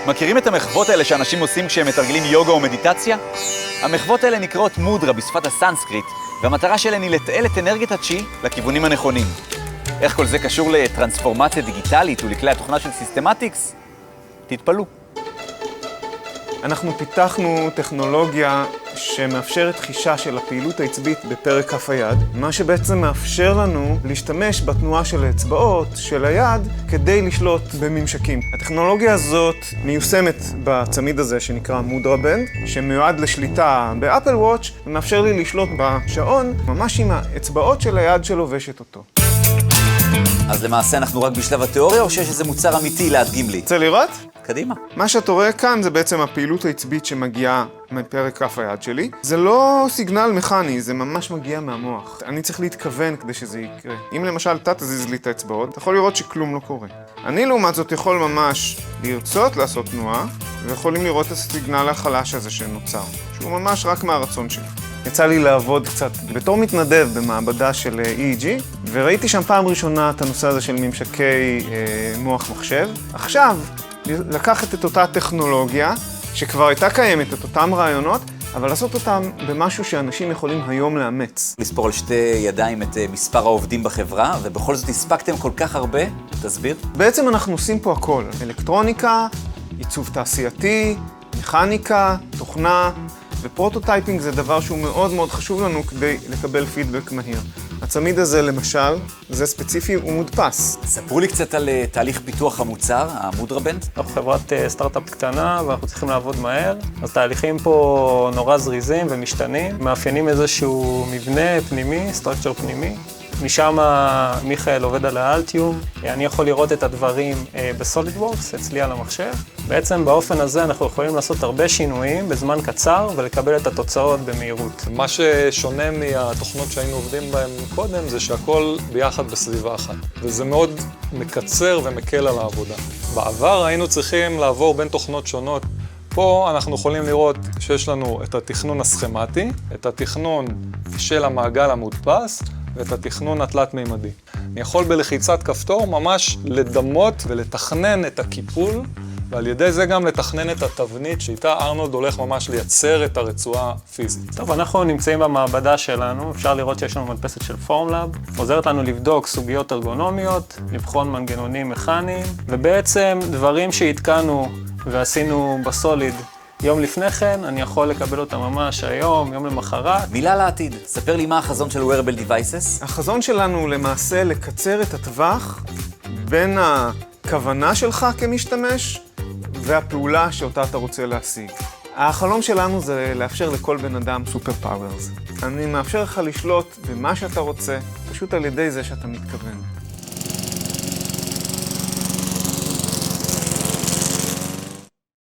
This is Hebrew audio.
מכירים את המחוות האלה שאנשים עושים כשהם מתרגלים יוגה או מדיטציה? המחוות האלה נקראות מודרה בשפת הסנסקריט, והמטרה שלהן היא לתעל את אנרגיית הצ'י לכיוונים הנכונים. איך כל זה קשור לטרנספורמציה דיגיטלית ולכלי התוכנה של סיסטמטיקס? תתפלאו. אנחנו פיתחנו טכנולוגיה שמאפשרת חישה של הפעילות העצבית בפרק כף היד, מה שבעצם מאפשר לנו להשתמש בתנועה של האצבעות של היד כדי לשלוט בממשקים. הטכנולוגיה הזאת מיושמת בצמיד הזה שנקרא מודרה בנד, שמיועד לשליטה באפל וואץ' ומאפשר לי לשלוט בשעון ממש עם האצבעות של היד שלובשת אותו. אז למעשה אנחנו רק בשלב התיאוריה, או שיש איזה מוצר אמיתי להדגים לי? רוצה לראות? קדימה. מה שאתה רואה כאן זה בעצם הפעילות העצבית שמגיעה מפרק כף היד שלי. זה לא סיגנל מכני, זה ממש מגיע מהמוח. אני צריך להתכוון כדי שזה יקרה. אם למשל אתה תזיז לי את האצבעות, אתה יכול לראות שכלום לא קורה. אני לעומת זאת יכול ממש לרצות לעשות תנועה, ויכולים לראות את הסיגנל החלש הזה שנוצר, שהוא ממש רק מהרצון שלי. יצא לי לעבוד קצת בתור מתנדב במעבדה של EEG, וראיתי שם פעם ראשונה את הנושא הזה של ממשקי מוח מחשב. עכשיו, לקחת את אותה טכנולוגיה, שכבר הייתה קיימת, את אותם רעיונות, אבל לעשות אותם במשהו שאנשים יכולים היום לאמץ. לספור על שתי ידיים את מספר העובדים בחברה, ובכל זאת הספקתם כל כך הרבה. תסביר. בעצם אנחנו עושים פה הכל. אלקטרוניקה, עיצוב תעשייתי, מכניקה, תוכנה, ופרוטוטייפינג זה דבר שהוא מאוד מאוד חשוב לנו כדי לקבל פידבק מהיר. הצמיד הזה למשל, זה ספציפי, הוא מודפס. ספרו לי קצת על תהליך פיתוח המוצר, המודרה בנד. אנחנו חברת סטארט-אפ קטנה ואנחנו צריכים לעבוד מהר. אז תהליכים פה נורא זריזים ומשתנים, מאפיינים איזשהו מבנה פנימי, סטרקצ'ר פנימי. משם מיכאל עובד על האלטיום, אני יכול לראות את הדברים בסולידוורקס, אצלי על המחשב. בעצם באופן הזה אנחנו יכולים לעשות הרבה שינויים בזמן קצר ולקבל את התוצאות במהירות. מה ששונה מהתוכנות שהיינו עובדים בהן קודם זה שהכל ביחד בסביבה אחת. וזה מאוד מקצר ומקל על העבודה. בעבר היינו צריכים לעבור בין תוכנות שונות. פה אנחנו יכולים לראות שיש לנו את התכנון הסכמטי, את התכנון של המעגל המודפס, ואת התכנון התלת-מימדי. אני יכול בלחיצת כפתור ממש לדמות ולתכנן את הקיפול, ועל ידי זה גם לתכנן את התבנית שאיתה ארנולד הולך ממש לייצר את הרצועה פיזית. טוב, אנחנו נמצאים במעבדה שלנו, אפשר לראות שיש לנו מדפסת של פורמלאב, עוזרת לנו לבדוק סוגיות ארגונומיות, לבחון מנגנונים מכניים, ובעצם דברים שהתקנו ועשינו בסוליד יום לפני כן, אני יכול לקבל אותה ממש היום, יום למחרת. מילה לעתיד, ספר לי מה החזון של Wearable Devices. החזון שלנו הוא למעשה לקצר את הטווח בין הכוונה שלך כמשתמש והפעולה שאותה אתה רוצה להשיג. החלום שלנו זה לאפשר לכל בן אדם סופר פאוורס. אני מאפשר לך לשלוט במה שאתה רוצה, פשוט על ידי זה שאתה מתכוון.